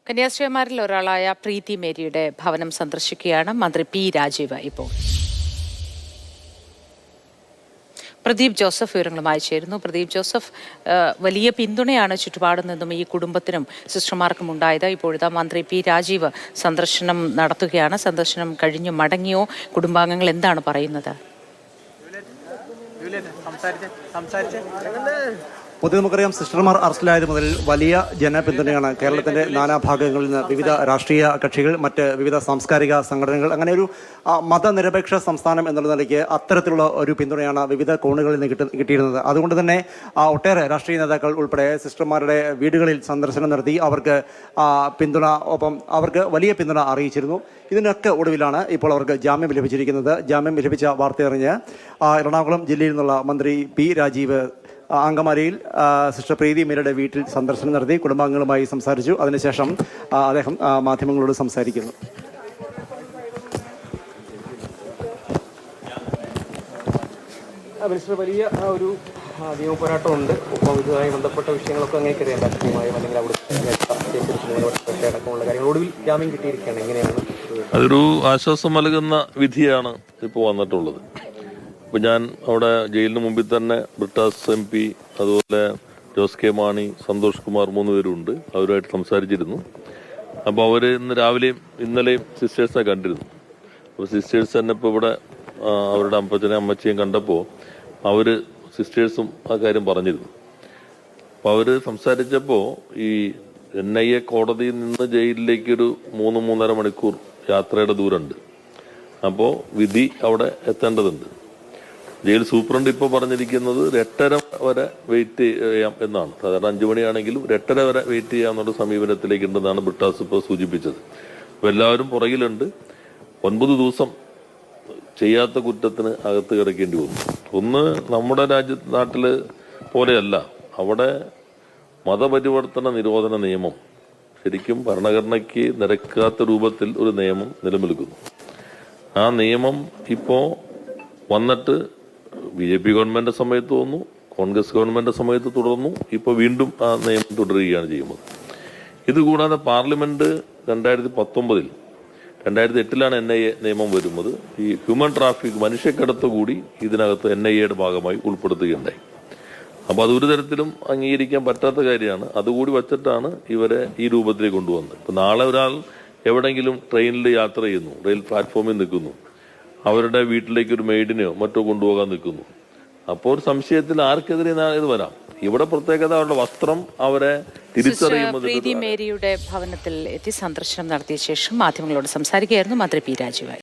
കന്യാസ്ത്രീമാരിൽ ഒരാളായ പ്രീതി മേരിയുടെ ഭവനം സന്ദർശിക്കുകയാണ് മന്ത്രി പി രാജീവ്. ഇപ്പോൾ പ്രദീപ് ജോസഫ് വിവരങ്ങളുമായി ചേരുന്നു. പ്രദീപ് ജോസഫ്, വലിയ പിന്തുണയാണ് ചുറ്റുപാടിൽ നിന്നും ഈ കുടുംബത്തിനും സിസ്റ്റർമാർക്കും ഉണ്ടായത്. ഇപ്പോഴത്തെ മന്ത്രി പി രാജീവ് സന്ദർശനം നടത്തുകയാണ്. സന്ദർശനം കഴിഞ്ഞു മടങ്ങിയോ? കുടുംബാംഗങ്ങൾ എന്താണ് പറയുന്നത്? പൊതുവെ നമുക്കറിയാം, സിസ്റ്റർമാർ അറസ്റ്റിലായത് മുതൽ വലിയ ജനപിന്തുണയാണ് കേരളത്തിന്റെ നാനാഭാഗങ്ങളിൽ നിന്ന്. വിവിധ രാഷ്ട്രീയ കക്ഷികൾ, മറ്റ് വിവിധ സാംസ്കാരിക സംഘടനകൾ, അങ്ങനെ ഒരു മതനിരപേക്ഷ സംസ്ഥാനം എന്നുള്ള നിലയ്ക്ക് അത്തരത്തിലുള്ള ഒരു പിന്തുണയാണ് വിവിധ കോണുകളിൽ നിന്ന് കിട്ടിയിരുന്നത്. അതുകൊണ്ട് തന്നെ ഒട്ടേറെ രാഷ്ട്രീയ നേതാക്കൾ ഉൾപ്പെടെ സിസ്റ്റർമാരുടെ വീടുകളിൽ സന്ദർശനം നടത്തി അവർക്ക് പിന്തുണ, ഒപ്പം അവർക്ക് വലിയ പിന്തുണ അറിയിച്ചിരുന്നു. ഇതിനൊക്കെ ഒടുവിലാണ് ഇപ്പോൾ അവർക്ക് ജാമ്യം ലഭിച്ചിരിക്കുന്നത്. ജാമ്യം ലഭിച്ച വാർത്തയറിഞ്ഞ് എറണാകുളം ജില്ലയിൽ നിന്നുള്ള മന്ത്രി പി രാജീവ് അങ്കമാലിയിൽ സിസ്റ്റർ പ്രീതി മേരിയുടെ വീട്ടിൽ സന്ദർശനം നടത്തി കുടുംബാംഗങ്ങളുമായി സംസാരിച്ചു. അതിനുശേഷം അദ്ദേഹം മാധ്യമങ്ങളോട് സംസാരിക്കുന്നു. മിനിസ്റ്റർ, വലിയ ഒരു നിയമ പോരാട്ടമുണ്ട്. ഒപ്പം ഇതുമായി ബന്ധപ്പെട്ട വിഷയങ്ങളൊക്കെ അങ്ങനെയൊക്കെ രാഷ്ട്രീയമായും അല്ലെങ്കിൽ അവിടെ അടക്കമുള്ള കാര്യങ്ങൾ ഒടുവിൽ ജാമ്യം കിട്ടിയിരിക്കുകയാണ്. എങ്ങനെയാണ്? അതൊരു ആശ്വാസം നൽകുന്ന വിധിയാണ് ഇപ്പോൾ വന്നിട്ടുള്ളത്. ഇപ്പം ഞാൻ അവിടെ ജയിലിന് മുമ്പിൽ തന്നെ ബ്രിട്ടാസ് MP, അതുപോലെ ജോസ് കെ മാണി, സന്തോഷ് കുമാർ 3 പേരുണ്ട്. അവരുമായിട്ട് സംസാരിച്ചിരുന്നു. അപ്പോൾ അവർ ഇന്ന് രാവിലെയും ഇന്നലെയും സിസ്റ്റേഴ്സിനെ കണ്ടിരുന്നു. അപ്പോൾ സിസ്റ്റേഴ്സ് തന്നെ ഇപ്പോൾ ഇവിടെ അവരുടെ അപ്പച്ചനെയും അമ്മച്ചയും കണ്ടപ്പോൾ അവർ സിസ്റ്റേഴ്സും ആ കാര്യം പറഞ്ഞിരുന്നു. അപ്പോൾ അവർ സംസാരിച്ചപ്പോൾ ഈ NIA കോടതിയിൽ നിന്ന് ജയിലിലേക്കൊരു 3-3.5 മണിക്കൂർ യാത്രയുടെ ദൂരമുണ്ട്. അപ്പോൾ വിധി അവിടെ എത്തേണ്ടതുണ്ട്. ജയിൽ സൂപ്രണ്ട് ഇപ്പോൾ പറഞ്ഞിരിക്കുന്നത് 8:30 വരെ വെയിറ്റ് ചെയ്യാം എന്നാണ്. സാധാരണ 5 മണിയാണെങ്കിലും 8:30 വരെ വെയിറ്റ് ചെയ്യാമെന്നുള്ള സമീപനത്തിലേക്ക് ഉണ്ടെന്നാണ് ബ്രിട്ടാസ് ഇപ്പോൾ സൂചിപ്പിച്ചത്. അപ്പോൾ എല്ലാവരും പുറകിലുണ്ട്. 9 ദിവസം ചെയ്യാത്ത കുറ്റത്തിന് അകത്ത് കിടക്കേണ്ടി വന്നു. ഒന്ന്, നമ്മുടെ നാട്ടില് പോലെയല്ല. അവിടെ മതപരിവർത്തന നിരോധന നിയമം ശരിക്കും ഭരണഘടനയ്ക്ക് നിരക്കാത്ത രൂപത്തിൽ ഒരു നിയമം നിലനിൽക്കുന്നു. ആ നിയമം ഇപ്പോൾ വന്നിട്ട് BJP ഗവൺമെന്റ് സമയത്ത് വന്നു, കോൺഗ്രസ് ഗവൺമെന്റ് സമയത്ത് തുടർന്നു, ഇപ്പോൾ വീണ്ടും ആ നിയമം തുടരുകയാണ് ചെയ്യുന്നത്. ഇതുകൂടാതെ പാർലമെന്റ് 2019-ൽ 2008-ലാണ് NIA നിയമം വരുന്നത്. ഈ ഹ്യൂമൻ ട്രാഫിക്, മനുഷ്യക്കടത്ത് കൂടി ഇതിനകത്ത് NIAയുടെ ഭാഗമായി ഉൾപ്പെടുത്തുകയുണ്ടായി. അപ്പോൾ അതൊരു തരത്തിലും അംഗീകരിക്കാൻ പറ്റാത്ത കാര്യമാണ്. അതുകൂടി വച്ചിട്ടാണ് ഇവരെ ഈ രൂപത്തിലേക്ക് കൊണ്ടുവന്നത്. ഇപ്പം നാളെ ഒരാൾ എവിടെയെങ്കിലും ട്രെയിനിൽ യാത്ര ചെയ്യുന്നു, റെയിൽ പ്ലാറ്റ്ഫോമിൽ നിൽക്കുന്നു, അവരുടെ വീട്ടിലേക്ക് ഒരു മെയ്ഡിനെയോ മറ്റോ കൊണ്ടുപോകാൻ നിൽക്കുന്നു. അപ്പോൾ ഒരു സംശയത്തിൽ ആർക്കെതിരെ ഇത് വരാം. ഇവിടെ പ്രത്യേകത അവരുടെ വസ്ത്രം അവരെ തിരിച്ചറിയുന്നത്. പ്രീതി മേരിയുടെ ഭവനത്തിൽ എത്തി സന്ദർശനം നടത്തിയ ശേഷം മാധ്യമങ്ങളോട് സംസാരിക്കുകയായിരുന്നു മന്ത്രി പി രാജീവ്.